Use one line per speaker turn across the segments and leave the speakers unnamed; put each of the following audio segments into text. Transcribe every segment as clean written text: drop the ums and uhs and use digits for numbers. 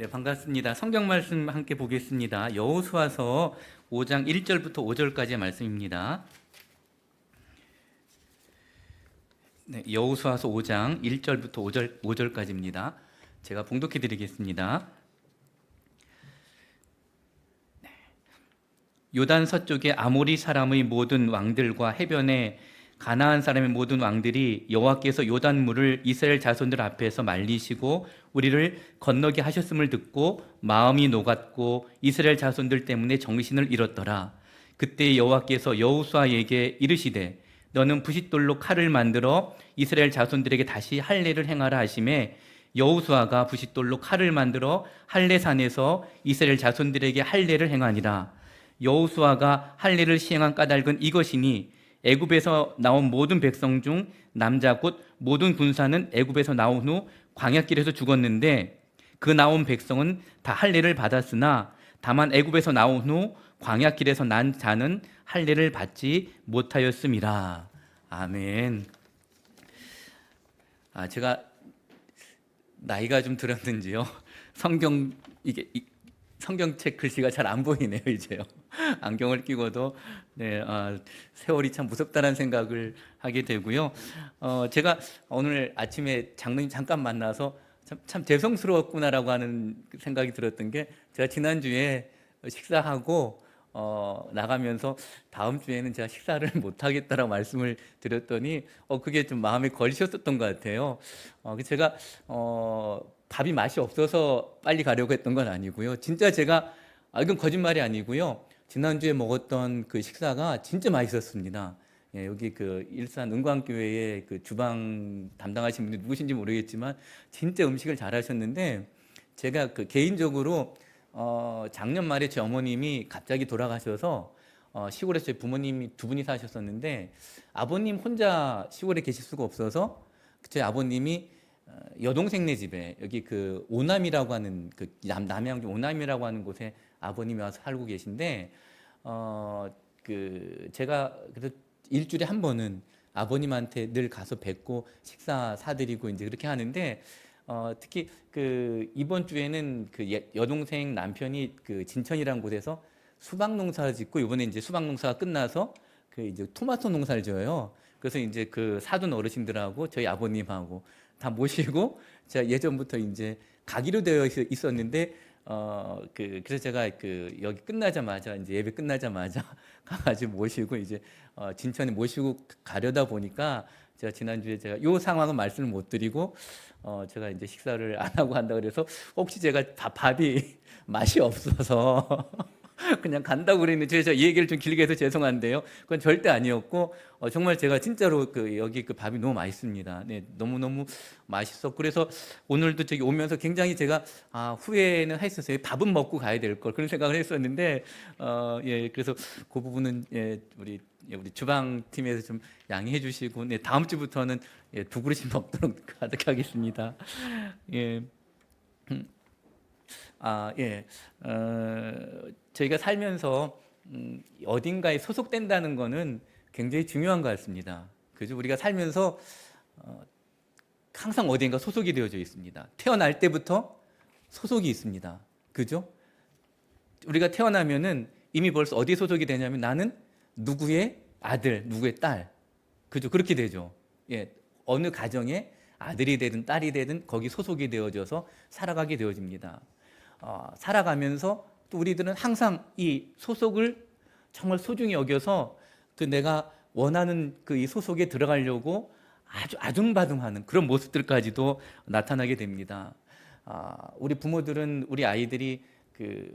네, 반갑습니다. 성경 말씀 함께 보겠습니다. 여호수아서 5장 1절부터 5절까지의 말씀입니다. 네, 여호수아서 5장 1절부터 5절까지입니다. 제가 봉독해 드리겠습니다. 요단 서쪽의 아모리 사람의 모든 왕들과 해변에 가나안 사람의 모든 왕들이 여호와께서 요단물을 이스라엘 자손들 앞에서 말리시고 우리를 건너게 하셨음을 듣고 마음이 녹았고 이스라엘 자손들 때문에 정신을 잃었더라. 그때 여호와께서 여호수아에게 이르시되 너는 부싯돌로 칼을 만들어 이스라엘 자손들에게 다시 할례를 행하라 하시매 여호수아가 부싯돌로 칼을 만들어 할례산에서 이스라엘 자손들에게 할례를 행하니라. 여호수아가 할례를 시행한 까닭은 이것이니 애굽에서 나온 모든 백성 중 남자 곧 모든 군사는 애굽에서 나온 후 광야길에서 죽었는데 그 나온 백성은 다 할례를 받았으나 다만 애굽에서 나온 후 광야길에서 난 자는 할례를 받지 못하였음이라. 아멘. 제가 나이가 좀 들었는지요. 성경책 글씨가 잘 안 보이네요, 이제요. 안경을 끼고도 세월이 참 무섭다는 생각을 하게 되고요. 제가 오늘 아침에 장로님 잠깐 만나서 참 죄송스러웠구나라고 하는 생각이 들었던 게 제가 지난주에 식사하고 나가면서 다음 주에는 제가 식사를 못 하겠다라고 말씀을 드렸더니 그게 좀 마음에 걸리셨었던 것 같아요. 제가 밥이 맛이 없어서 빨리 가려고 했던 건 아니고요. 진짜 제가 이건 거짓말이 아니고요. 지난주에 먹었던 그 식사가 진짜 맛있었습니다. 예, 여기 그 일산 은광교회의 그 주방 담당하신 분이 누구신지 모르겠지만 진짜 음식을 잘하셨는데 제가 그 개인적으로 작년 말에 제 어머님이 갑자기 돌아가셔서 시골에 저희 부모님이 두 분이 사셨었는데 아버님 혼자 시골에 계실 수가 없어서 저희 아버님이 여동생네 집에 여기 그 오남이라고 하는 그 남양 오남이라고 하는 곳에 아버님이 와서 살고 계신데 그 제가 그래서 일주일에 한 번은 아버님한테 늘 가서 뵙고 식사 사드리고 이제 그렇게 하는데 특히 그 이번 주에는 그 여동생 남편이 그 진천이라는 곳에서 수박 농사를 짓고 이번에 이제 수박 농사가 끝나서 그 이제 토마토 농사를 지어요. 그래서 이제 그 사돈 어르신들하고 저희 아버님하고 다 모시고 제가 예전부터 이제 가기로 되어 있었는데 그래서 제가 그 여기 끝나자마자 이제 예배 끝나자마자 가가지고 모시고 이제 진천에 모시고 가려다 보니까 제가 지난주에 제가 요 상황은 말씀을 못 드리고 제가 이제 식사를 안 하고 한다 그래서 혹시 제가 밥이 맛이 없어서 그냥 간다고 그랬는데 제가 이 얘기를 좀 길게 해서 죄송한데요. 그건 절대 아니었고 정말 제가 진짜로 그 여기 그 밥이 너무 맛있습니다. 네, 너무너무 맛있었고 그래서 오늘도 저기 오면서 굉장히 제가 후회는 했었어요. 밥은 먹고 가야 될 걸 그런 생각을 했었는데 예, 그래서 그 부분은 우리 주방팀에서 좀 양해해 주시고 다음 주부터는 두 그릇씩 먹도록 하겠습니다. 예. 저희가 살면서 어딘가에 소속된다는 거는 굉장히 중요한 것 같습니다. 그죠? 우리가 살면서 항상 어딘가 소속이 되어져 있습니다. 태어날 때부터 소속이 있습니다. 그죠? 우리가 태어나면은 이미 벌써 어디에 소속이 되냐면 나는 누구의 아들, 누구의 딸. 그죠? 그렇게 되죠. 예. 어느 가정에 아들이 되든 딸이 되든 거기 소속이 되어져서 살아가게 되어집니다. 살아가면서 또 우리들은 항상 이 소속을 정말 소중히 여겨서 그 내가 원하는 그 이 소속에 들어가려고 아주 아둥바둥하는 그런 모습들까지도 나타나게 됩니다. 우리 부모들은 우리 아이들이 그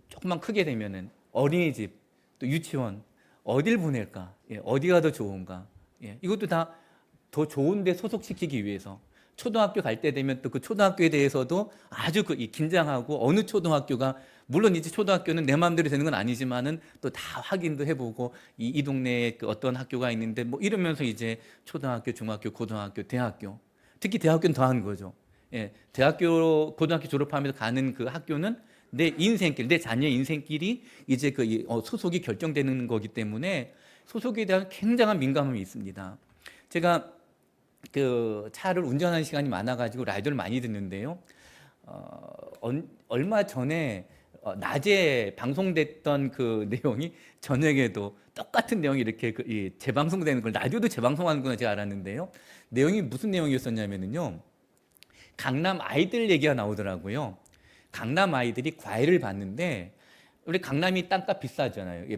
조금만 크게 되면은 어린이집 또 유치원 어딜 보낼까? 예, 어디가 더 좋은가? 예, 이것도 다 더 좋은데 소속시키기 위해서 초등학교 갈 때 되면 또 그 초등학교에 대해서도 아주 긴장하고 어느 초등학교가 물론 이제 초등학교는 내 마음대로 되는 건 아니지만은 또 다 확인도 해보고 이 동네에 그 어떤 학교가 있는데 뭐 이러면서 이제 초등학교, 중학교, 고등학교, 대학교 특히 대학교는 더한 거죠. 예, 대학교, 고등학교 졸업하면서 가는 그 학교는 내 인생길, 내 자녀의 인생길이 이제 그 소속이 결정되는 거기 때문에 소속에 대한 굉장한 민감함이 있습니다. 제가 그 차를 운전하는 시간이 많아가지고 라디오를 많이 듣는데요. 얼마 전에 낮에 방송됐던 그 내용이 저녁에도 똑같은 내용이 이렇게 재방송되는 걸 라디오도 재방송하는구나 제가 알았는데요. 내용이 무슨 내용이었었냐면요. 강남 아이들 얘기가 나오더라고요. 강남 아이들이 과외를 받는데 우리 강남이 땅값 비싸잖아요.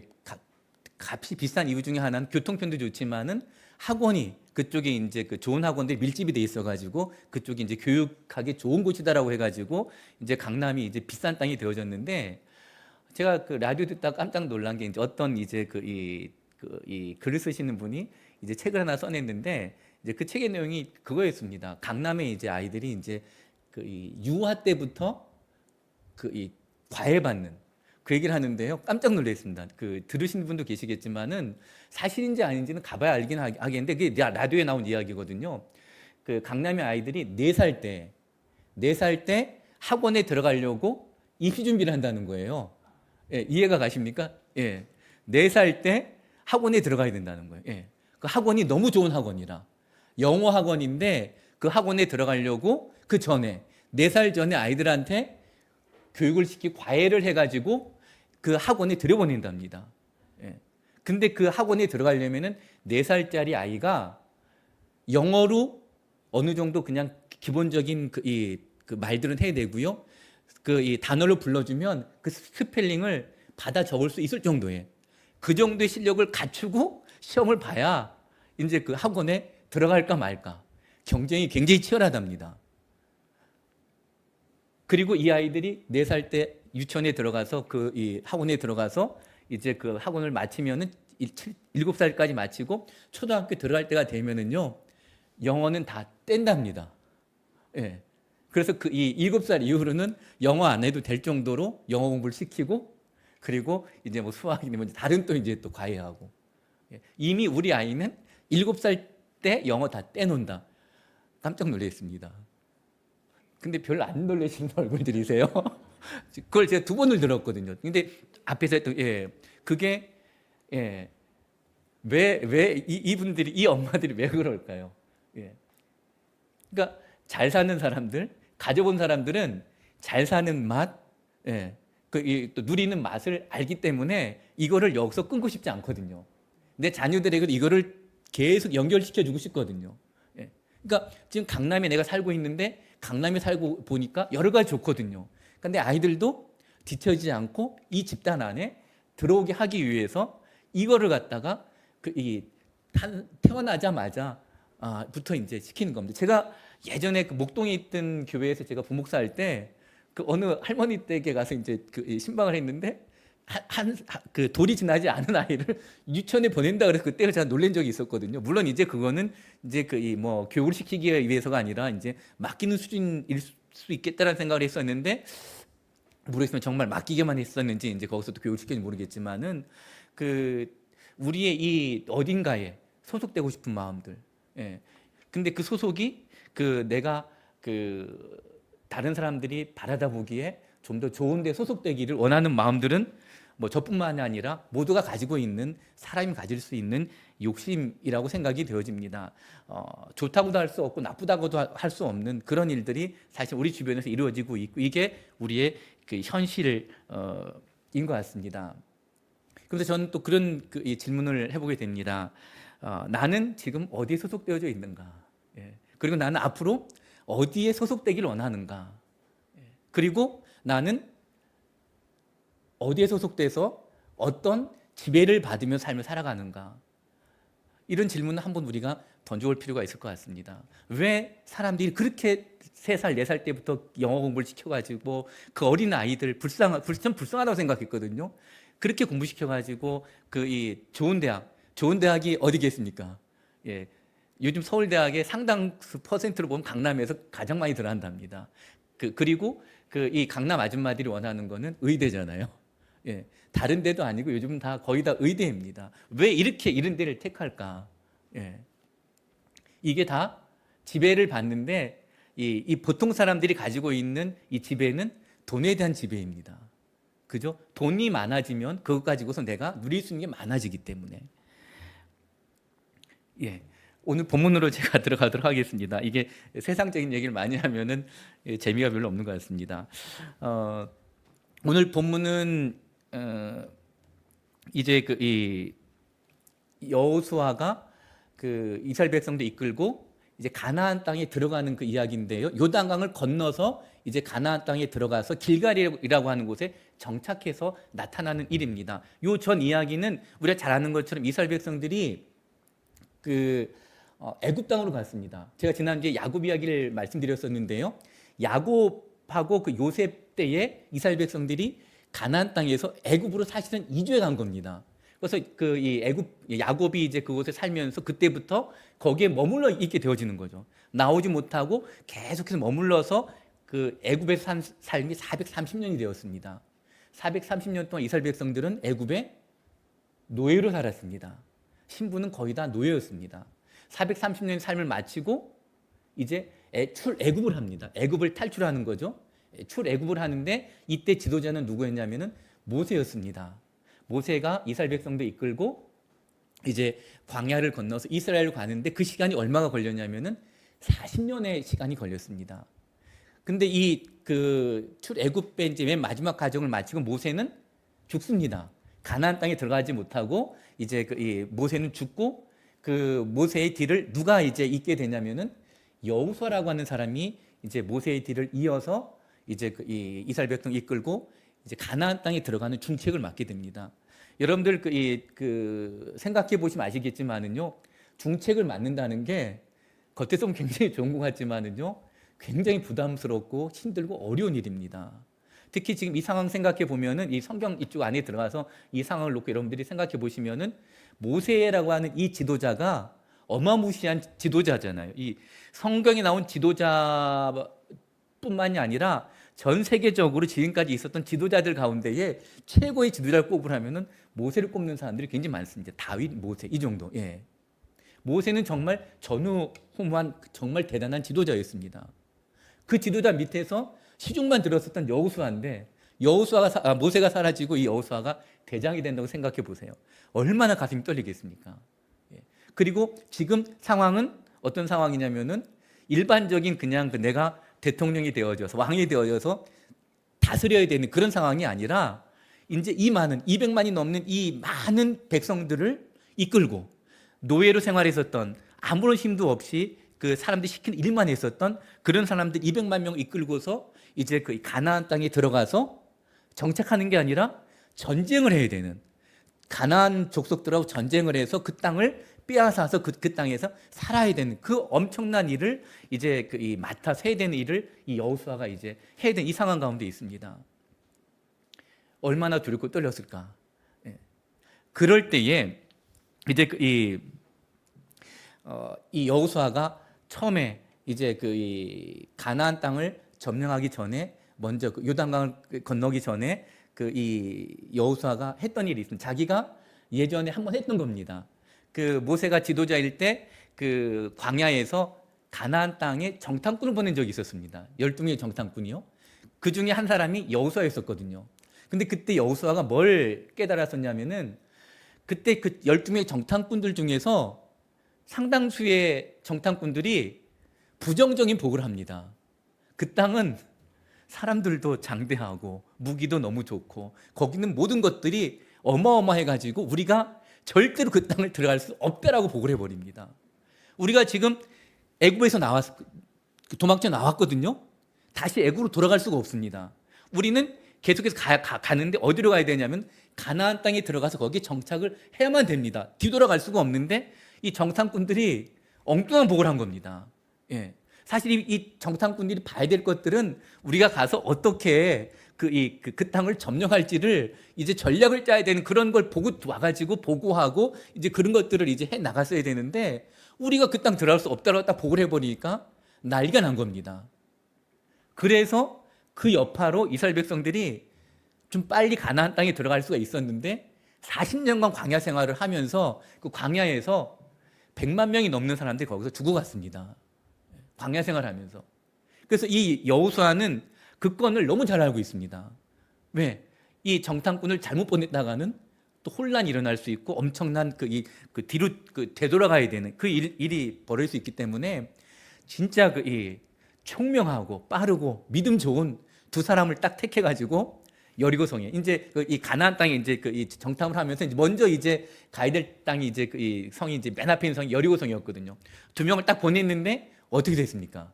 값이 비싼 이유 중에 하나는 교통편도 좋지만은 학원이 그쪽에 이제 그 좋은 학원들이 밀집이 돼 있어가지고 그쪽이 이제 교육하기 좋은 곳이다라고 해가지고 이제 강남이 이제 비싼 땅이 되어졌는데 제가 그 라디오 듣다 깜짝 놀란 게 이제 어떤 이제 이 글을 쓰시는 분이 이제 책을 하나 써냈는데 이제 그 책의 내용이 그거였습니다. 강남에 이제 아이들이 이제 이 유아 때부터 이 과외받는 그 얘기를 하는데요. 깜짝 놀랐습니다. 그 들으신 분도 계시겠지만은 사실인지 아닌지는 가봐야 알긴 하겠는데 그게 라디오에 나온 이야기거든요. 그 강남의 아이들이 4살 때 학원에 들어가려고 입시 준비를 한다는 거예요. 예, 이해가 가십니까? 예. 4살 때 학원에 들어가야 된다는 거예요. 예. 그 학원이 너무 좋은 학원이라. 영어 학원인데 그 학원에 들어가려고 그 전에 4살 전에 아이들한테 교육을 시키고 과외를 해가지고 그 학원에 들여보낸답니다. 예. 근데 그 학원에 들어가려면은 4살짜리 아이가 영어로 어느 정도 그냥 기본적인 그 말들은 해야 되고요. 이 단어를 불러주면 그 스펠링을 받아 적을 수 있을 정도의 그 정도의 실력을 갖추고 시험을 봐야 이제 그 학원에 들어갈까 말까. 경쟁이 굉장히 치열하답니다. 그리고 이 아이들이 4살 때 유치원에 들어가서 이 학원에 들어가서 이제 그 학원을 마치면은 7살까지 마치고 초등학교 들어갈 때가 되면은요 영어는 다 뗀답니다. 예. 그래서 이 7살 이후로는 영어 안 해도 될 정도로 영어 공부를 시키고 그리고 이제 뭐 수학이나 뭐 다른 또 이제 또 과외하고 예. 이미 우리 아이는 7살 때 영어 다 떼놓는다. 깜짝 놀랐습니다. 근데 별로 안 놀라시는 얼굴들이세요. 그걸 제가 2번을 들었거든요. 근데 앞에서 했던 그게 왜 이분들이 이 엄마들이 왜 그럴까요? 예. 그러니까 잘 사는 사람들, 가져본 사람들은 잘 사는 맛, 또 누리는 맛을 알기 때문에 이거를 여기서 끊고 싶지 않거든요. 내 자녀들에게 이거를 계속 연결시켜 주고 싶거든요. 예. 그러니까 지금 강남에 내가 살고 있는데 강남에 살고 보니까 여러 가지 좋거든요. 근데 아이들도 뒤처지지 않고 이 집단 안에 들어오게 하기 위해서 이거를 갖다가 태어나자마자 부터 이제 시키는 겁니다. 제가 예전에 그 목동에 있던 교회에서 제가 부목사 할 때 그 어느 할머니 댁에 가서 이제 신방을 했는데 그 돌이 지나지 않은 아이를 유치원에 보낸다 그래서 그때 제가 놀란 적이 있었거든요. 물론 이제 그거는 이제 뭐 교육을 시키기 위해서가 아니라 이제 맡기는 수준일 수 있겠다라는 생각을 했었는데 모르겠으면 정말 맡기게만 했었는지 이제 거기서도 교육을 시켰는지 모르겠지만은 우리의 이 어딘가에 소속되고 싶은 마음들. 예. 근데 그 소속이 내가 다른 사람들이 바라다 보기에 좀 더 좋은 데 소속되기를 원하는 마음들은 뭐 저뿐만이 아니라 모두가 가지고 있는 사람이 가질 수 있는 욕심이라고 생각이 되어집니다. 좋다고도 할 수 없고 나쁘다고도 할 수 없는 그런 일들이 사실 우리 주변에서 이루어지고 있고 이게 우리의 그 현실인 것 같습니다. 그래서 저는 또 그런 이 질문을 해보게 됩니다. 나는 지금 어디에 소속되어져 있는가? 예. 그리고 나는 앞으로 어디에 소속되기를 원하는가? 예. 그리고 나는 어디에 소속돼서 어떤 지배를 받으며 삶을 살아가는가? 이런 질문을 한번 우리가 던져볼 필요가 있을 것 같습니다. 왜 사람들이 그렇게 3살, 4살 때부터 영어 공부를 시켜가지고 그 어린 아이들 불쌍하다고 생각했거든요. 그렇게 공부시켜가지고 이 좋은 대학이 어디겠습니까? 예. 요즘 서울대학의 상당수 퍼센트를 보면 강남에서 가장 많이 들어간답니다. 그리고 이 강남 아줌마들이 원하는 거는 의대잖아요. 예. 다른 데도 아니고 요즘은 거의 다 의대입니다. 왜 이렇게 이런 데를 택할까? 예. 이게 다 지배를 받는데 이 보통 사람들이 가지고 있는 이 지배는 돈에 대한 지배입니다. 그죠? 돈이 많아지면 그것 가지고서 내가 누릴 수 있는 게 많아지기 때문에. 예. 오늘 본문으로 제가 들어가도록 하겠습니다. 이게 세상적인 얘기를 많이 하면은 재미가 별로 없는 것 같습니다. 오늘 본문은 이제 이 여호수아가 그 이스라엘 백성들 이끌고 이제 가나안 땅에 들어가는 그 이야기인데요. 요단강을 건너서 이제 가나안 땅에 들어가서 길갈이라고 하는 곳에 정착해서 나타나는 일입니다. 요 전 이야기는 우리가 잘 아는 것처럼 이스라엘 백성들이 애굽 땅으로 갔습니다. 제가 지난주에 야곱 이야기를 말씀드렸었는데요. 야곱하고 그 요셉 때에 이스라엘 백성들이 가나안 땅에서 애굽으로 사실은 이주해 간 겁니다. 그래서 이 야곱이 이제 그곳에 살면서 그때부터 거기에 머물러 있게 되어지는 거죠. 나오지 못하고 계속해서 머물러서 그 애굽에서 산 삶이 430년이 되었습니다. 430년 동안 이스라엘 백성들은 애굽의 노예로 살았습니다. 신부는 거의 다 노예였습니다. 430년의 삶을 마치고 이제 출애굽을 합니다. 애굽을 탈출하는 거죠. 출애굽을 하는데 이때 지도자는 누구였냐면은 모세였습니다. 모세가 이스라엘 백성들 이끌고 이제 광야를 건너서 이스라엘로 가는데 그 시간이 얼마가 걸렸냐면은 40년의 시간이 걸렸습니다. 근데 이 출애굽의 이제 맨 마지막 과정을 마치고 모세는 죽습니다. 가나안 땅에 들어가지 못하고 이제 이 모세는 죽고 그 모세의 뒤를 누가 이제 잇게 되냐면은 여호수아라고 하는 사람이 이제 모세의 뒤를 이어서 이제 이 이스라엘 백성 이끌고 이제 가나안 땅에 들어가는 중책을 맡게 됩니다. 여러분들 생각해 보시면 아시겠지만은요, 중책을 맡는다는 게 겉에서 보면 굉장히 좋은 것 같지만은요, 굉장히 부담스럽고 힘들고 어려운 일입니다. 특히 지금 이 상황 생각해 보면은 이 성경 이쪽 안에 들어가서 이 상황을 놓고 여러분들이 생각해 보시면은 모세라고 하는 이 지도자가 어마무시한 지도자잖아요. 이 성경에 나온 지도자뿐만이 아니라 전 세계적으로 지금까지 있었던 지도자들 가운데에 최고의 지도자를 꼽으라면은 모세를 꼽는 사람들이 굉장히 많습니다. 다윗, 모세 이 정도. 예. 모세는 정말 전후후무한 정말 대단한 지도자였습니다. 그 지도자 밑에서 시중만 들었었던 여호수아인데 모세가 사라지고 이 여호수아가 대장이 된다고 생각해 보세요. 얼마나 가슴이 떨리겠습니까? 예. 그리고 지금 상황은 어떤 상황이냐면은 일반적인 그냥 내가 대통령이 되어져서 왕이 되어져서 다스려야 되는 그런 상황이 아니라 이제 이 많은 200만이 넘는 이 많은 백성들을 이끌고 노예로 생활했었던 아무런 힘도 없이 그 사람들이 시키는 일만 했었던 그런 사람들 200만 명 이끌고서 이제 그 가나안 땅에 들어가서 정착하는 게 아니라 전쟁을 해야 되는 가나안 족속들하고 전쟁을 해서 그 땅을 빼앗아서 그 땅에서 살아야 되는 그 엄청난 일을 이제 이 맡아서 해야 되는 일을 이 여호수아가 이제 해야 되는 이 상황 가운데 있습니다. 얼마나 두렵고 떨렸을까. 예. 그럴 때에 이제 이 여호수아가 처음에 이제 이 가나안 땅을 점령하기 전에 먼저 요단강을 건너기 전에 이 여호수아가 했던 일이 있습니다. 자기가 예전에 한번 했던 겁니다. 모세가 지도자일 때 광야에서 가나안 땅에 정탐꾼을 보낸 적이 있었습니다. 12명의 정탐꾼이요. 그 중에 한 사람이 여호수아였었거든요. 근데 그때 여호수아가 뭘 깨달았었냐면은 그때 그 12명의 정탐꾼들 중에서 상당수의 정탐꾼들이 부정적인 보고를 합니다. 그 땅은 사람들도 장대하고 무기도 너무 좋고 거기는 모든 것들이 어마어마해가지고 우리가 절대로 그 땅을 들어갈 수 없다라고 보고를 해버립니다. 우리가 지금 애굽에서 도망쳐 나왔거든요. 다시 애굽으로 돌아갈 수가 없습니다. 우리는 계속해서 가는데 어디로 가야 되냐면 가나안 땅에 들어가서 거기에 정착을 해야만 됩니다. 뒤돌아갈 수가 없는데 이 정탐꾼들이 엉뚱한 보고를 한 겁니다. 예. 사실 이 정탐꾼들이 봐야 될 것들은 우리가 가서 어떻게 그 땅을 점령할지를 이제 전략을 짜야 되는 그런 걸 보고 와가지고 보고하고 이제 그런 것들을 이제 해 나갔어야 되는데 우리가 그 땅 들어갈 수 없다고 딱 보고를 해버리니까 난리가 난 겁니다. 그래서 그 여파로 이스라엘 백성들이 좀 빨리 가나안 땅에 들어갈 수가 있었는데 40년간 광야 생활을 하면서 그 광야에서 100만 명이 넘는 사람들이 거기서 죽어갔습니다. 광야 생활하면서. 그래서 이 여호수아는 그 건을 너무 잘 알고 있습니다. 왜? 이 정탐꾼을 잘못 보냈다가는 또 혼란이 일어날 수 있고 엄청난 그 뒤로 되돌아가야 되는 그 일이 벌어질 수 있기 때문에 진짜 이 총명하고 빠르고 믿음 좋은 두 사람을 딱 택해가지고 여리고성에 이제 이 가나안 땅에 이제 이 정탐을 하면서 이제 먼저 이제 가야 될 땅이 이제 이 성이 이제 맨 앞에 있는 성이 여리고성이었거든요. 두 명을 딱 보냈는데 어떻게 됐습니까?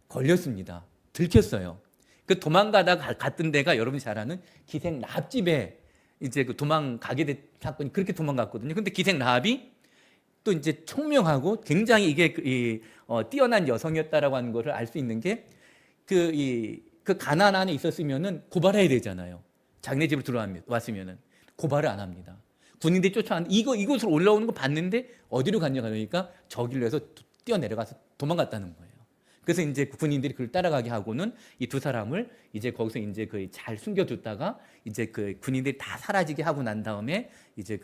걸렸습니다. 들켰어요. 그 도망가다가 갔던 데가 여러분이 잘 아는 기생 라합집에 이제 그 도망가게 된 사건이 그렇게 도망갔거든요. 근데 기생 라합이 또 이제 총명하고 굉장히 이게 뛰어난 여성이었다라고 하는 것을 알 수 있는 게 그 가나안 안에 있었으면은 고발해야 되잖아요. 자기네 집으로 들어왔으면은 고발을 안 합니다. 군인들이 쫓아왔는데 이곳으로 올라오는 거 봤는데 어디로 갔냐 그러니까 저길로 해서 뛰어내려가서 도망갔다는 거예요. 그래서 이제 군인들이 그걸 따라가게 하고는 이 두 사람을 이제 거기서 이제 잘 숨겨뒀다가 이제 그 군인들이 다 사라지게 하고 난 다음에 이제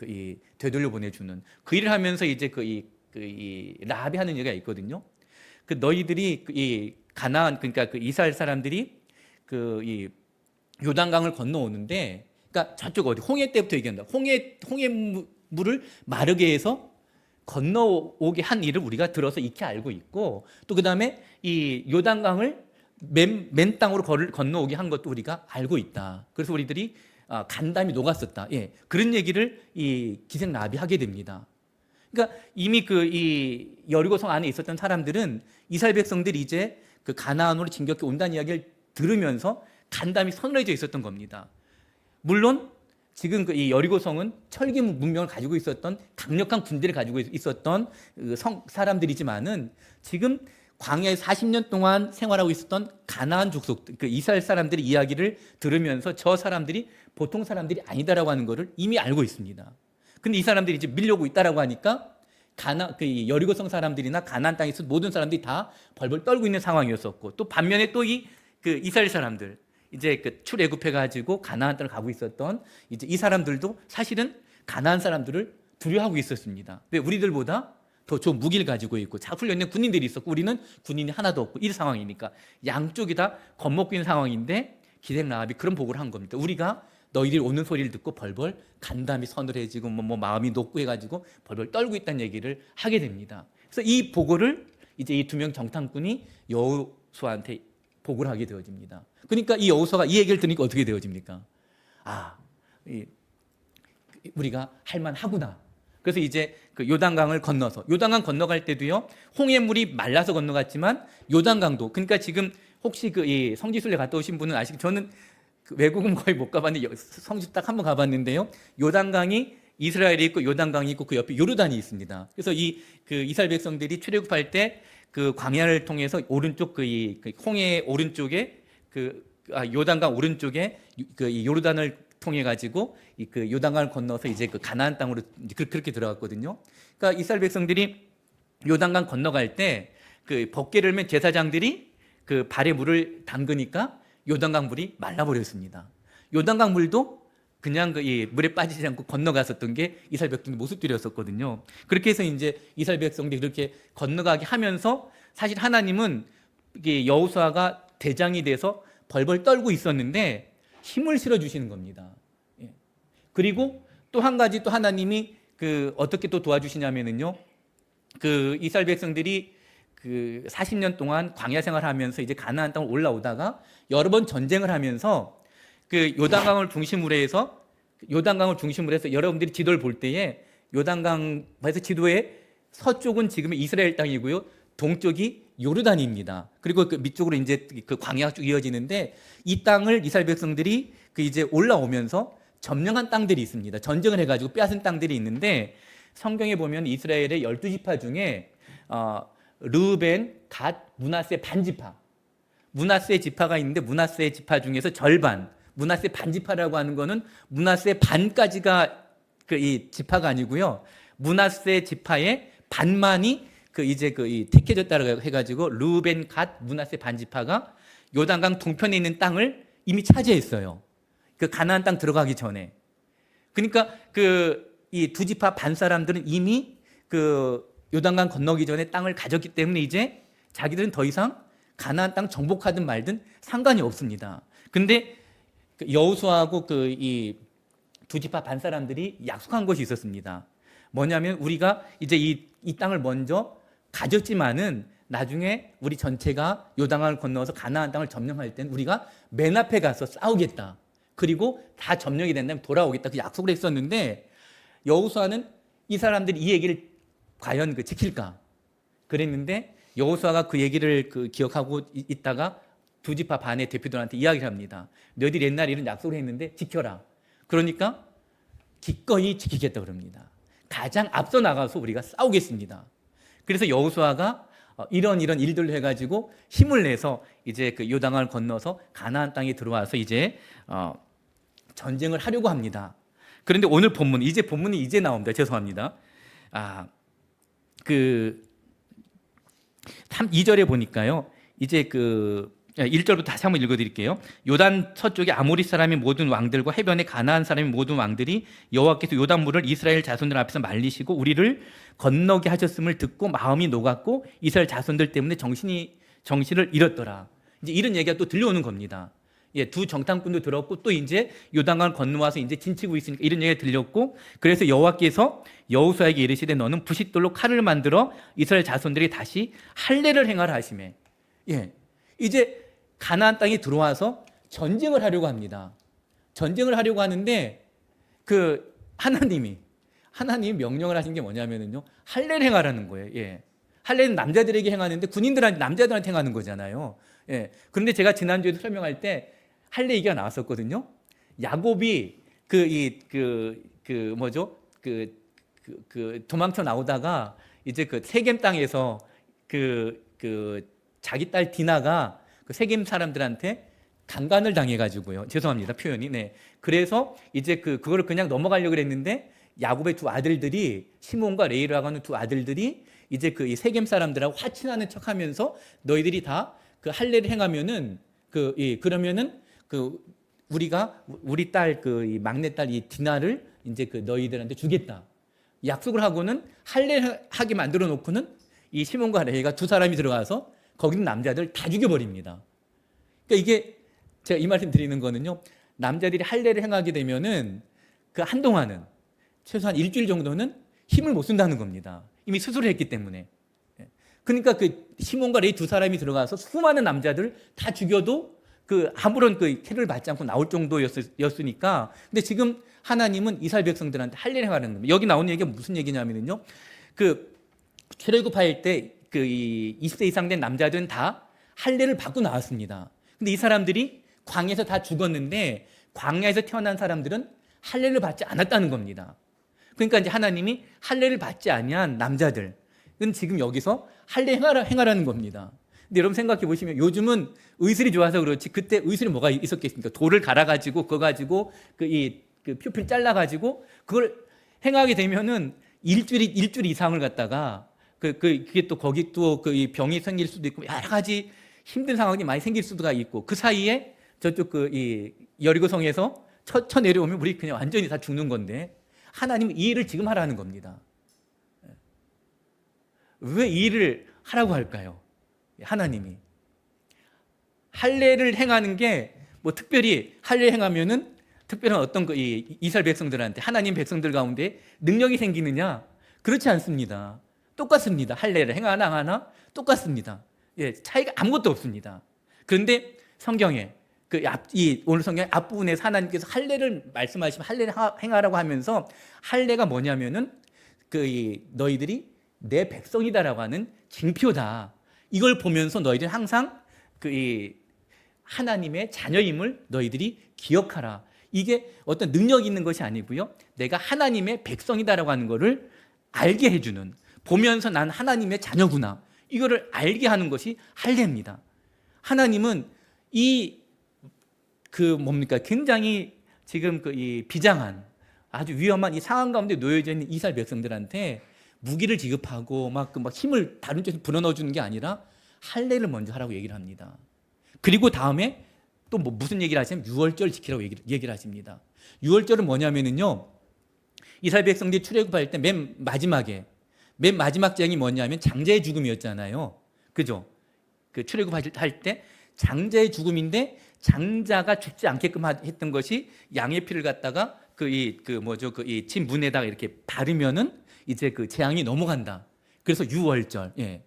되돌려 보내주는 그 일을 하면서 이제 이 라합이 하는 얘기가 있거든요. 그 너희들이 이 가나안 그러니까 그 이스라엘 사람들이 이 요단강을 건너오는데 그러니까 저쪽 어디 홍해 때부터 얘기한다. 홍해물을 마르게 해서 건너오게 한 일을 우리가 들어서 익히 알고 있고 또 그다음에 이 요단강을 맨 땅으로 건너오게 한 것도 우리가 알고 있다. 그래서 우리들이 간담이 녹았었다. 예, 그런 얘기를 이 기생 라합이 하게 됩니다. 그러니까 이미 이 여리고성 안에 있었던 사람들은 이스라엘 백성들이 이제 그 가나안으로 진격해 온다는 이야기를 들으면서 간담이 서늘해져 있었던 겁니다. 물론 지금 이 여리고성은 철기 문명을 가지고 있었던 강력한 군대를 가지고 있었던 사람들이지만은 지금 광야에 40년 동안 생활하고 있었던 가나안 족속 그 이스라엘 사람들의 이야기를 들으면서 저 사람들이 보통 사람들이 아니다라고 하는 것을 이미 알고 있습니다. 근데 이 사람들이 이제 밀려오고 있다라고 하니까 그 여리고성 사람들이나 가나안 땅에 있는 모든 사람들이 다 벌벌 떨고 있는 상황이었었고 또 반면에 또 그 이스라엘 사람들 이제 출애굽해 가지고 가나안 땅을 가고 있었던 이제 이 사람들도 사실은 가나안 사람들을 두려워하고 있었습니다. 왜 우리들보다 더 좋은 무기를 가지고 있고 잘 훈련된 군인들이 있었고 우리는 군인이 하나도 없고 이 상황이니까 양쪽이 다 겁먹고 있는 상황인데 기생 라합이 그런 보고를 한 겁니다. 우리가 너희들이 오는 소리를 듣고 벌벌 간담이 서늘해지고 뭐 마음이 녹고 해가지고 벌벌 떨고 있다는 얘기를 하게 됩니다. 그래서 이 보고를 이제 이 두 명 정탐꾼이 여호수아한테 보고를 하게 되어집니다. 그러니까 이 여호수아가 이 얘기를 들으니까 어떻게 되어집니까? 우리가 할만하구나. 그래서 이제 그 요단강을 건너서 요단강 건너갈 때도요 홍해물이 말라서 건너갔지만 요단강도 그러니까 지금 혹시 이 성지순례 갔다 오신 분은 아시겠죠? 저는 외국은 거의 못 가봤는데 성지 딱 한번 가봤는데요. 요단강이 이스라엘이 있고 요단강이 있고 그 옆에 요르단이 있습니다. 그래서 그 이스라엘 백성들이 출애굽할 때 그 광야를 통해서 오른쪽 그 홍해 오른쪽에 요단강 오른쪽에 이 요르단을 통해 가지고 그 요단강을 건너서 이제 그 가나안 땅으로 그렇게 들어갔거든요. 그러니까 이스라엘 백성들이 요단강 건너갈 때 그 벗개를 맨 제사장들이 그 발에 물을 담그니까 요단강 물이 말라버렸습니다. 요단강 물도 그냥 이 물에 빠지지 않고 건너갔었던 게 이스라엘 백성의 모습들이었었거든요. 그렇게 해서 이제 이스라엘 백성들이 그렇게 건너가게 하면서 사실 하나님은 여호수아가 대장이 돼서 벌벌 떨고 있었는데 힘을 실어 주시는 겁니다. 그리고 또 한 가지 또 하나님이 어떻게 또 도와주시냐면은요. 그 이스라엘 백성들이 40년 동안 광야 생활하면서 이제 가나안 땅을 올라오다가 여러 번 전쟁을 하면서 그 요단강을 중심으로 해서 여러분들이 지도를 볼 때에 요단강에서 지도에 서쪽은 지금의 이스라엘 땅이고요. 동쪽이 요르단입니다. 그리고 그 밑쪽으로 이제 그 광야가 쭉 이어지는데 이 땅을 이스라엘 백성들이 이제 올라오면서 점령한 땅들이 있습니다. 전쟁을 해가지고 빼앗은 땅들이 있는데 성경에 보면 이스라엘의 12지파 중에 르우벤, 갓, 므낫세 반지파. 므낫세 지파가 있는데 므낫세 지파 중에서 절반, 므낫세 반지파라고 하는 거는 므낫세 반까지가 이 지파가 아니고요. 므낫세 지파의 반만이 택해졌다고 해가지고 르우벤, 갓, 므낫세 반지파가 요단강 동편에 있는 땅을 이미 차지했어요. 그 가나안 땅 들어가기 전에. 그러니까 이 두 지파 반 사람들은 이미 요단강 건너기 전에 땅을 가졌기 때문에 이제 자기들은 더 이상 가나안 땅 정복하든 말든 상관이 없습니다. 근데 여호수아하고 이 두 지파 반 사람들이 약속한 것이 있었습니다. 뭐냐면 우리가 이제 이 땅을 먼저 가졌지만은 나중에 우리 전체가 요단강을 건너서 가나안 땅을 점령할 때는 우리가 맨 앞에 가서 싸우겠다. 그리고 다 점령이 된다면 돌아오겠다. 그 약속을 했었는데 여호수아는 이 사람들이 이 얘기를 과연 지킬까? 그랬는데 여호수아가 그 얘기를 기억하고 있다가 두 지파 반의 대표들한테 이야기를 합니다. 너희들이 옛날에 이런 약속을 했는데 지켜라. 그러니까 기꺼이 지키겠다 그럽니다. 가장 앞서 나가서 우리가 싸우겠습니다. 그래서 여호수아가 이런 일들로 해가지고 힘을 내서 이제 그 요단강을 건너서 가나안 땅에 들어와서 이제 전쟁을 하려고 합니다. 그런데 오늘 본문이 이제 나옵니다. 죄송합니다. 그 2절에 보니까요. 이제 1절부터 다시 한번 읽어드릴게요. 요단 서쪽에 아모리 사람의 모든 왕들과 해변에 가나안 사람의 모든 왕들이 여호와께서 요단물을 이스라엘 자손들 앞에서 말리시고 우리를 건너게 하셨음을 듣고 마음이 녹았고 이스라엘 자손들 때문에 정신을 잃었더라. 이제 이런 얘기가 또 들려오는 겁니다. 두 정탐꾼도 들었고 또 이제 요단강을 건너와서 이제 진치고 있으니까 이런 얘기가 들렸고 그래서 여호와께서 여호수아에게 이르시되 너는 부싯돌로 칼을 만들어 이스라엘 자손들이 다시 할례를 행하라 하시매. 이제 가나안 땅에 들어와서 전쟁을 하려고 합니다. 전쟁을 하려고 하는데 하나님이 명령을 하신 게 뭐냐면요. 할례를 행하라는 거예요. 할례는 남자들에게 행하는데 남자들한테 행하는 거잖아요. 그런데 제가 지난주에도 설명할 때 할례 얘기가 나왔었거든요. 야곱이 도망쳐 나오다가 이제 세겜 땅에서 자기 딸 디나가 세겜 사람들한테 강간을 당해가지고요. 죄송합니다 표현이. 그래서 이제 그거를 그냥 넘어가려고 했는데 야곱의 두 아들들이 시몬과 레이라고 하는 두 아들들이 이제 이 세겜 사람들하고 화친하는 척하면서 너희들이 다 할례를 행하면은 그러면은 우리가 우리 딸 이 막내 딸 이 디나를 이제 너희들한테 주겠다. 약속을 하고는 할례하게 만들어 놓고는 이 시몬과 레이가 두 사람이 들어가서 거기 있는 남자들 다 죽여버립니다. 그러니까 이게 제가 이 말씀 드리는 거는요. 남자들이 할례를 행하게 되면은 한동안은 최소한 일주일 정도는 힘을 못 쓴다는 겁니다. 이미 수술을 했기 때문에. 그러니까 시몬과 레이 두 사람이 들어가서 수많은 남자들 다 죽여도 아무런 해를 받지 않고 나올 정도였으니까. 근데 지금 하나님은 이스라엘 백성들한테 할례를 행하는 겁니다. 여기 나오는 얘기가 무슨 얘기냐면요. 출애굽할 때 20세 이상 된 남자들은 다 할례를 받고 나왔습니다. 근데 이 사람들이 광야에서 다 죽었는데 광야에서 태어난 사람들은 할례를 받지 않았다는 겁니다. 그러니까 이제 하나님이 할례를 받지 아니한 남자들은 지금 여기서 할례 행하라는 겁니다. 근데 여러분 생각해 보시면 요즘은 의술이 좋아서 그렇지 그때 의술이 뭐가 있었겠습니까? 돌을 갈아가지고 그거 가지고 표피를 잘라가지고 그걸 행하게 되면은 일주일 이상을 갖다가 그게 또 거기 또 이 병이 생길 수도 있고 여러 가지 힘든 상황이 많이 생길 수도 있고 그 사이에 저쪽 이 여리고성에서 쳐 내려오면 우리 그냥 완전히 다 죽는 건데 하나님은 이 일을 지금 하라는 겁니다. 왜 이 일을 하라고 할까요? 하나님이 할례를 행하는 게 뭐 특별히 할례 행하면은 특별한 어떤 이 이스라엘 백성들한테 하나님 백성들 가운데 능력이 생기느냐? 그렇지 않습니다. 똑같습니다. 할례를 행하나 안 하나 똑같습니다. 차이가 아무것도 없습니다. 그런데 성경에 오늘 성경 앞부분에서 하나님께서 할례를 말씀하시면 할례를 행하라고 하면서 할례가 뭐냐면은 너희들이 내 백성이다라고 하는 징표다. 이걸 보면서 너희들은 항상 하나님의 자녀임을 너희들이 기억하라. 이게 어떤 능력이 있는 것이 아니고요. 내가 하나님의 백성이다라고 하는 것을 알게 해주는, 보면서 난 하나님의 자녀구나. 이거를 알게 하는 것이 할례입니다. 하나님은 굉장히 지금 이 비장한 아주 위험한 이 상황 가운데 놓여져 있는 이스라엘 백성들한테 무기를 지급하고 막 힘을 다른 쪽에서 불어넣어 주는 게 아니라 할례를 먼저 하라고 얘기를 합니다. 그리고 다음에 또 무슨 얘기를 하시냐면 유월절 지키라고 얘기를 하십니다. 유월절은 뭐냐면은요, 이스라엘 백성들이 출애굽할 때 맨 마지막 장이 뭐냐면 장자의 죽음이었잖아요. 그죠? 출애굽할 때 장자의 죽음인데 장자가 죽지 않게끔 했던 것이 양의 피를 갖다가 이 집 문에다가 이렇게 바르면은 이제 그 재앙이 넘어간다. 그래서 유월절. 예.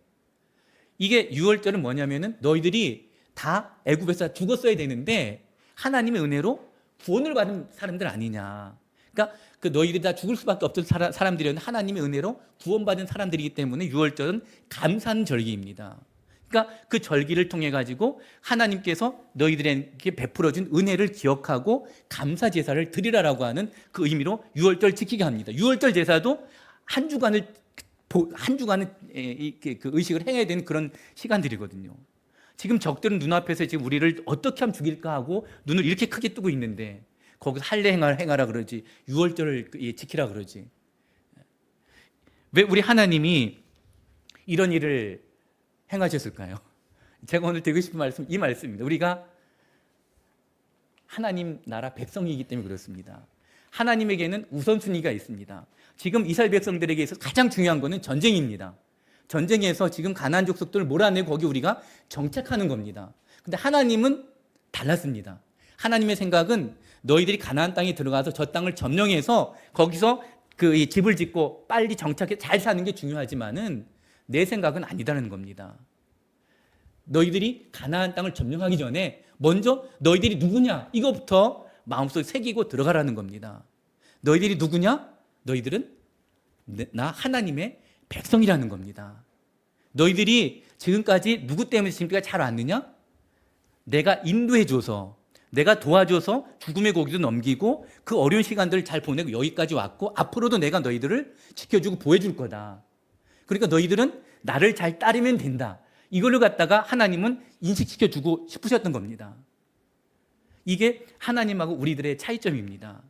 이게 유월절은 뭐냐면은 너희들이 다 애굽에서 죽었어야 되는데 하나님의 은혜로 구원을 받은 사람들 아니냐. 그러니까 그 너희들이 다 죽을 수밖에 없던 사람들이었는데 하나님의 은혜로 구원받은 사람들이기 때문에 유월절은 감사한 절기입니다. 그러니까 그 절기를 통해 가지고 하나님께서 너희들에게 베풀어 준 은혜를 기억하고 감사 제사를 드리라라고 하는 그 의미로 유월절 지키게 합니다. 유월절 제사도 한 주간을 그 의식을 행해야 되는 그런 시간들이거든요. 지금 적들은 눈앞에서 지금 우리를 어떻게 하면 죽일까 하고 눈을 이렇게 크게 뜨고 있는데 거기서 할례 행하라 그러지, 유월절을 지키라 그러지. 왜 우리 하나님이 이런 일을 행하셨을까요? 제가 오늘 드리고 싶은 말씀 이 말씀입니다. 우리가 하나님 나라 백성이기 때문에 그렇습니다. 하나님에게는 우선순위가 있습니다. 지금 이스라엘 백성들에게 있어서 가장 중요한 것은 전쟁입니다. 전쟁에서 지금 가나안 족속들을 몰아내고 거기 우리가 정착하는 겁니다. 근데 하나님은 달랐습니다. 하나님의 생각은 너희들이 가나안 땅에 들어가서 저 땅을 점령해서 거기서 이 집을 짓고 빨리 정착해 잘 사는 게 중요하지만은 내 생각은 아니다는 겁니다. 너희들이 가나안 땅을 점령하기 전에 먼저 너희들이 누구냐 이거부터 마음속에 새기고 들어가라는 겁니다. 너희들이 누구냐? 너희들은 나 하나님의 백성이라는 겁니다. 너희들이 지금까지 누구 때문에 지금까지 잘 왔느냐? 내가 인도해줘서 내가 도와줘서 죽음의 고기도 넘기고 그 어려운 시간들을 잘 보내고 여기까지 왔고 앞으로도 내가 너희들을 지켜주고 보호해줄 거다. 그러니까 너희들은 나를 잘 따르면 된다. 이걸로 갖다가 하나님은 인식시켜주고 싶으셨던 겁니다. 이게 하나님하고 우리들의 차이점입니다.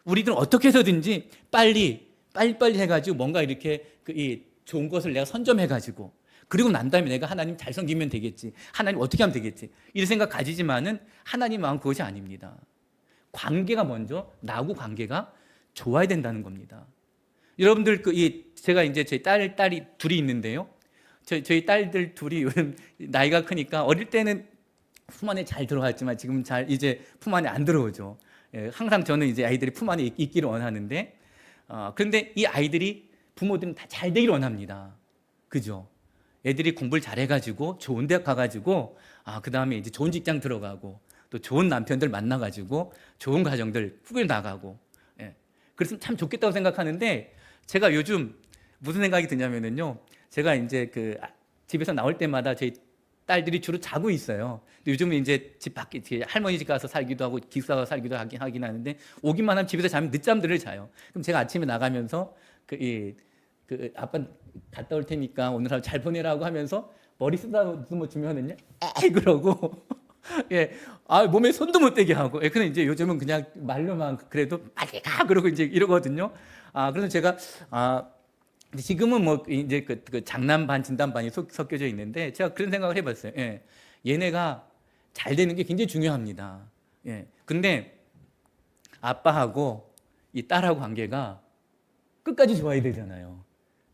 우리들은 어떻게 해서든지 빨리 해가지고 뭔가 이렇게 이 좋은 것을 내가 선점해가지고 그리고 난 다음에 내가 하나님 잘 섬기면 되겠지. 하나님 어떻게 하면 되겠지. 이런 생각 가지지만은 하나님 마음 그것이 아닙니다. 관계가 먼저 나하고 관계가 좋아야 된다는 겁니다. 여러분들 제가 이제 제 딸이 둘이 있는데요. 저희 딸들 둘이 요즘 나이가 크니까 어릴 때는 품 안에 잘 들어왔지만 지금 잘 이제 품 안에 안 들어오죠. 예, 항상 저는 이제 아이들이 품 안에 있기를 원하는데 그런데 이 아이들이 부모들은 다 잘 되기를 원합니다. 그죠? 애들이 공부를 잘해가지고 좋은 대학 가가지고 그 다음에 이제 좋은 직장 들어가고 또 좋은 남편들 만나가지고 좋은 가정들 꾸려 나가고 예. 그랬으면 참 좋겠다고 생각하는데 제가 요즘 무슨 생각이 드냐면요. 제가 이제 집에서 나올 때마다 저희 딸들이 주로 자고 있어요. 요즘은 이제 집 밖에 할머니 집 가서 살기도 하고 기숙사 가서 살기도 하긴 하는데 오기만 하면 집에서 자면 늦잠들을 자요. 그럼 제가 아침에 나가면서 아빠 갔다 올 테니까 오늘 하루 잘 보내라고 하면서 머리 쓰다듬어 주면은요, 에이 그러고 예, 몸에 손도 못 대게 하고. 예, 근데 이제 요즘은 그냥 말로만 그래도 빨리 가 그러고 이제 이러거든요. 그래서 제가 지금은 뭐 이제 그 장난 반 진담 반이 섞여져 있는데 제가 그런 생각을 해봤어요. 예, 얘네가 잘 되는 게 굉장히 중요합니다. 예, 근데 아빠하고 이 딸하고 관계가 끝까지 좋아야 되잖아요.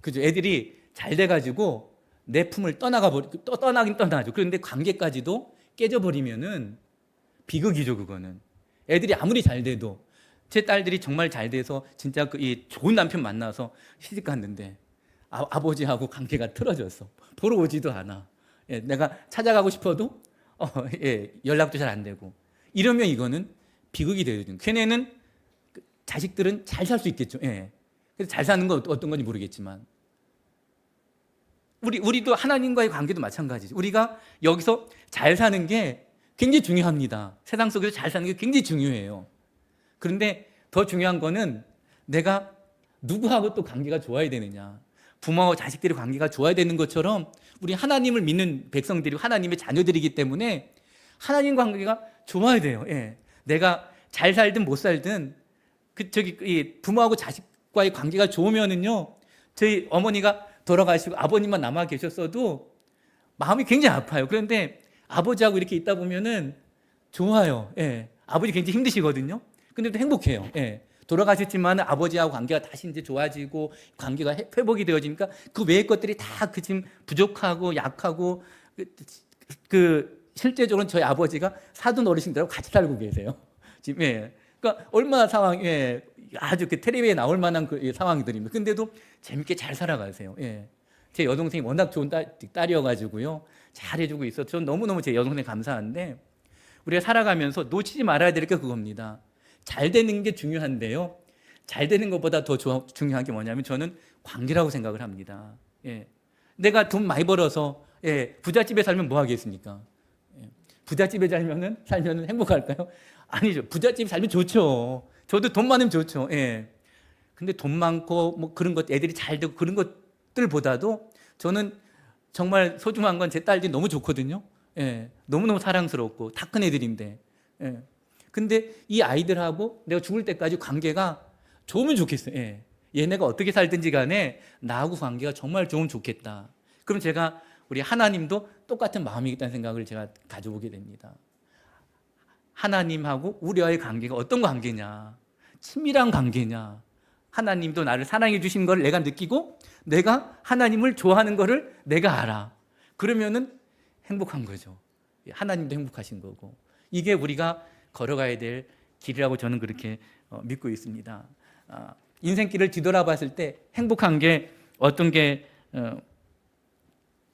그죠? 애들이 잘 돼가지고 내 품을 떠나긴 떠나죠. 그런데 관계까지도 깨져버리면은 비극이죠, 그거는. 애들이 아무리 잘 돼도 제 딸들이 정말 잘 돼서 진짜 이 좋은 남편 만나서 시집 갔는데 아버지하고 관계가 틀어졌어. 보러 오지도 않아. 예, 내가 찾아가고 싶어도 연락도 잘 안 되고. 이러면 이거는 비극이 되거든요. 걔네는 자식들은 잘 살 수 있겠죠. 예. 그래서 잘 사는 건 어떤 건지 모르겠지만 우리도 하나님과의 관계도 마찬가지죠. 우리가 여기서 잘 사는 게 굉장히 중요합니다. 세상 속에서 잘 사는 게 굉장히 중요해요. 그런데 더 중요한 거는 내가 누구하고 또 관계가 좋아야 되느냐. 부모와 자식들의 관계가 좋아야 되는 것처럼 우리 하나님을 믿는 백성들이 하나님의 자녀들이기 때문에 하나님 관계가 좋아야 돼요. 예. 내가 잘 살든 못 살든 이 부모하고 자식과의 관계가 좋으면은요, 저희 어머니가 돌아가시고 아버님만 남아 계셨어도 마음이 굉장히 아파요. 그런데 아버지하고 이렇게 있다 보면은 좋아요. 예. 아버지 굉장히 힘드시거든요. 근데 또 행복해요. 예. 돌아가셨지만 아버지하고 관계가 다시 이제 좋아지고 관계가 회복이 되어지니까 그 외의 것들이 다 지금 부족하고 약하고 실제적으로는 저희 아버지가 사돈 어르신들하고 같이 살고 계세요. 지금 예. 그러니까 얼마나 상황 아주 그 텔레비에 나올 만한 그 상황들입니다. 근데도 재밌게 잘 살아가세요. 예. 제 여동생이 워낙 좋은 딸이어가지고요. 잘해주고 있어서 전 너무너무 제 여동생 감사한데, 우리가 살아가면서 놓치지 말아야 될 게 그겁니다. 잘 되는 게 중요한데요. 잘 되는 것보다 더 중요한 게 뭐냐면 저는 관계라고 생각을 합니다. 예. 내가 돈 많이 벌어서 부잣집에 살면 뭐 하겠습니까? 부잣집에 살면 행복할까요? 아니죠. 부잣집에 살면 좋죠. 저도 돈 많으면 좋죠. 예. 근데 돈 많고 뭐 그런 것, 애들이 잘 되고 그런 것들보다도 저는 정말 소중한 건 제 딸들이 너무 좋거든요. 예. 너무너무 사랑스럽고 다 큰 애들인데. 예. 근데 이 아이들하고 내가 죽을 때까지 관계가 좋으면 좋겠어요. 예. 얘네가 어떻게 살든지 간에 나하고 관계가 정말 좋으면 좋겠다. 그럼 제가 우리 하나님도 똑같은 마음이겠다는 생각을 제가 가져보게 됩니다. 하나님하고 우리와의 관계가 어떤 관계냐? 친밀한 관계냐? 하나님도 나를 사랑해 주신 걸 내가 느끼고 내가 하나님을 좋아하는 거를 내가 알아. 그러면은 행복한 거죠. 하나님도 행복하신 거고. 이게 우리가 걸어가야 될 길이라고 저는 그렇게 믿고 있습니다. 인생길을 뒤돌아봤을 때 행복한 게 어떤 게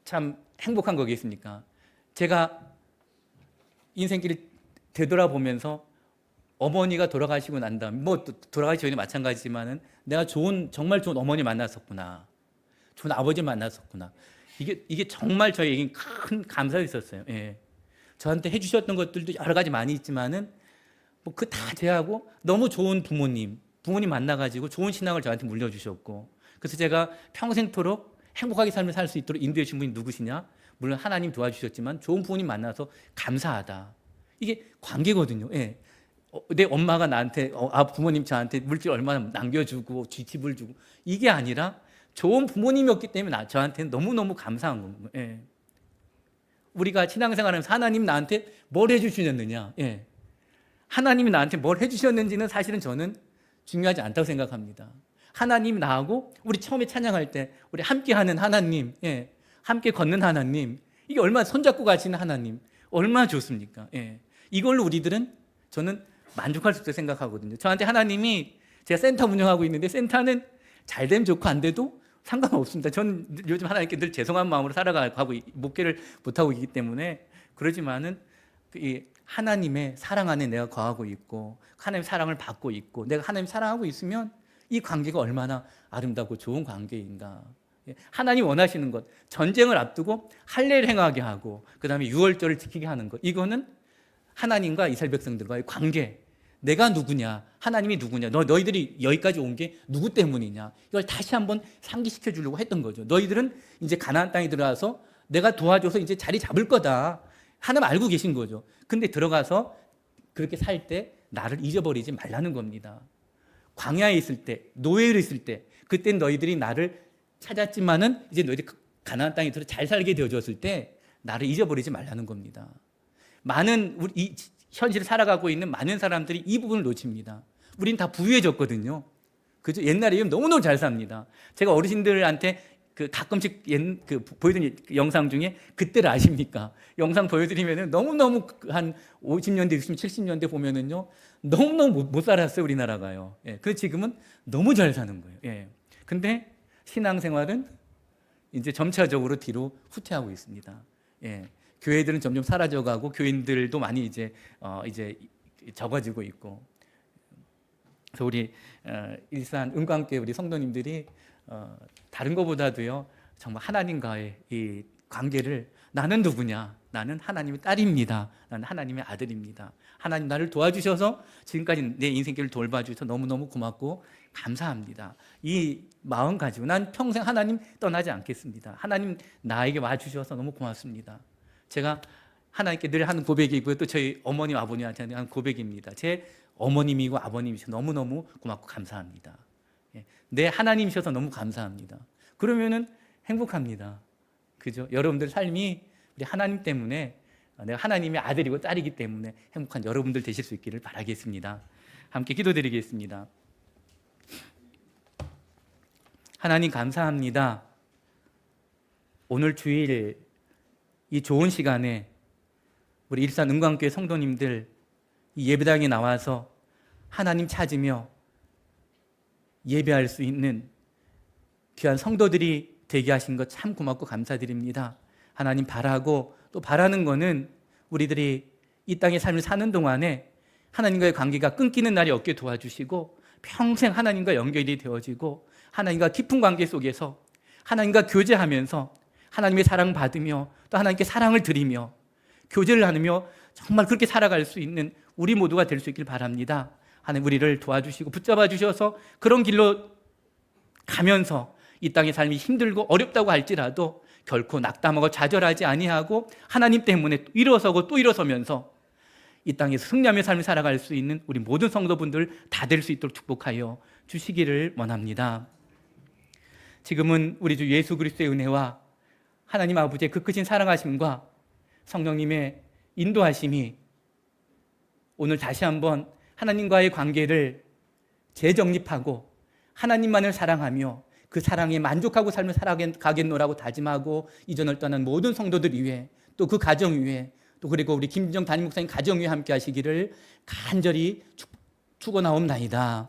참 행복한 거겠습니까? 제가 인생길을 되돌아보면서 어머니가 돌아가시고 난 다음, 뭐 돌아가기 전에 마찬가지지만은 내가 정말 좋은 어머니 만났었구나, 좋은 아버지 만났었구나. 이게 정말 저에게 큰 감사였었어요. 예. 저한테 해주셨던 것들도 여러 가지 많이 있지만은 뭐 그 다 제하고 너무 좋은 부모님 만나가지고 좋은 신앙을 저한테 물려주셨고, 그래서 제가 평생토록 행복하게 삶을 살 수 있도록 인도해 주신 분이 누구시냐? 물론 하나님 도와주셨지만 좋은 부모님 만나서 감사하다. 이게 관계거든요. 예. 내 엄마가 나한테 부모님 저한테 물질 얼마나 남겨주고 쥐집을 주고, 이게 아니라 좋은 부모님이었기 때문에 저한테는 너무너무 감사한 거예요. 예. 우리가 신앙생활하면서 하나님 나한테 뭘 해주셨느냐? 예. 하나님이 나한테 뭘 해주셨는지는 사실은 저는 중요하지 않다고 생각합니다. 하나님 나하고 우리 처음에 찬양할 때 우리 함께하는 하나님, 함께 걷는 하나님, 이게 얼마나 손잡고 가시는 하나님, 얼마나 좋습니까? 이걸로 우리들은 저는 만족할 수 있다고 생각하거든요. 저한테 하나님이, 제가 센터 운영하고 있는데 센터는 잘 되면 좋고 안 돼도 상관없습니다. 저는 요즘 하나님께 늘 죄송한 마음으로 살아가고 목회를 못하고 있기 때문에, 그러지만은 이 하나님의 사랑 안에 내가 거하고 있고 하나님의 사랑을 받고 있고 내가 하나님 사랑하고 있으면 이 관계가 얼마나 아름답고 좋은 관계인가. 하나님 원하시는 것, 전쟁을 앞두고 할례를 행하게 하고 그 다음에 유월절을 지키게 하는 것, 이거는 하나님과 이스라엘 백성들과의 관계, 내가 누구냐, 하나님이 누구냐, 너희들이 여기까지 온 게 누구 때문이냐, 이걸 다시 한번 상기시켜 주려고 했던 거죠. 너희들은 이제 가나안 땅에 들어가서 내가 도와줘서 이제 자리 잡을 거다, 하나님 알고 계신 거죠. 근데 들어가서 그렇게 살 때 나를 잊어버리지 말라는 겁니다. 광야에 있을 때, 노예로 있을 때, 그땐 너희들이 나를 찾았지만은 이제 너희들이 가나안 땅에 들어 잘 살게 되어졌을 때 나를 잊어버리지 말라는 겁니다. 많은 우리 이 현실을 살아가고 있는 많은 사람들이 이 부분을 놓칩니다. 우린 다 부유해졌거든요. 그죠? 옛날에 너무너무 잘 삽니다. 제가 어르신들한테 가끔씩 보여드린 영상 중에 그때를 아십니까? 영상 보여드리면은 너무너무 한 50년대, 60년대, 70년대 보면은요, 너무너무 못 살았어요, 우리나라가요. 그래서 지금은 너무 잘 사는 거예요. 근데 신앙생활은 이제 점차적으로 뒤로 후퇴하고 있습니다. 교회들은 점점 사라져가고 교인들도 많이 이제 적어지고 있고. 그래서 우리 일산 은광교회 우리 성도님들이 다른 것보다도요, 정말 하나님과의 이 관계를, 나는 누구냐? 나는 하나님의 딸입니다. 나는 하나님의 아들입니다. 하나님 나를 도와주셔서 지금까지 내 인생길을 돌봐주셔서 너무너무 고맙고 감사합니다. 이 마음 가지고 난 평생 하나님 떠나지 않겠습니다. 하나님 나에게 와주셔서 너무 고맙습니다. 제가 하나님께 늘 하는 고백이고요, 또 저희 어머님 아버님한테 하는 고백입니다. 제 어머님이고 아버님이셔서 너무너무 고맙고 감사합니다. 내 하나님이셔서 너무 감사합니다. 그러면은 행복합니다. 그죠? 여러분들 삶이 우리 하나님 때문에, 내가 하나님의 아들이고 딸이기 때문에 행복한 여러분들 되실 수 있기를 바라겠습니다. 함께 기도드리겠습니다. 하나님 감사합니다. 오늘 주일 이 좋은 시간에 우리 일산 은광교회 성도님들 이 예배당에 나와서 하나님 찾으며 예배할 수 있는 귀한 성도들이 되게 하신 것 참 고맙고 감사드립니다. 하나님 바라고 또 바라는 거는 우리들이 이 땅의 삶을 사는 동안에 하나님과의 관계가 끊기는 날이 없게 도와주시고 평생 하나님과 연결이 되어지고 하나님과 깊은 관계 속에서 하나님과 교제하면서 하나님의 사랑 받으며 또 하나님께 사랑을 드리며 교제를 나누며 정말 그렇게 살아갈 수 있는 우리 모두가 될 수 있길 바랍니다. 하나님 우리를 도와주시고 붙잡아 주셔서 그런 길로 가면서 이 땅의 삶이 힘들고 어렵다고 할지라도 결코 낙담하고 좌절하지 아니하고 하나님 때문에 일어서고 또 일어서면서 이 땅에서 승리하며 삶을 살아갈 수 있는 우리 모든 성도분들 다 될 수 있도록 축복하여 주시기를 원합니다. 지금은 우리 주 예수 그리스도의 은혜와 하나님 아버지의 그 크신 사랑하심과 성령님의 인도하심이 오늘 다시 한번 하나님과의 관계를 재정립하고 하나님만을 사랑하며 그 사랑에 만족하고 삶을 살아가겠노라고 다짐하고 이전을 떠난 모든 성도들 위해 또 그 가정 위해 또 그리고 우리 김진정 담임 목사님 가정 위에 함께 하시기를 간절히 축원하옵나이다.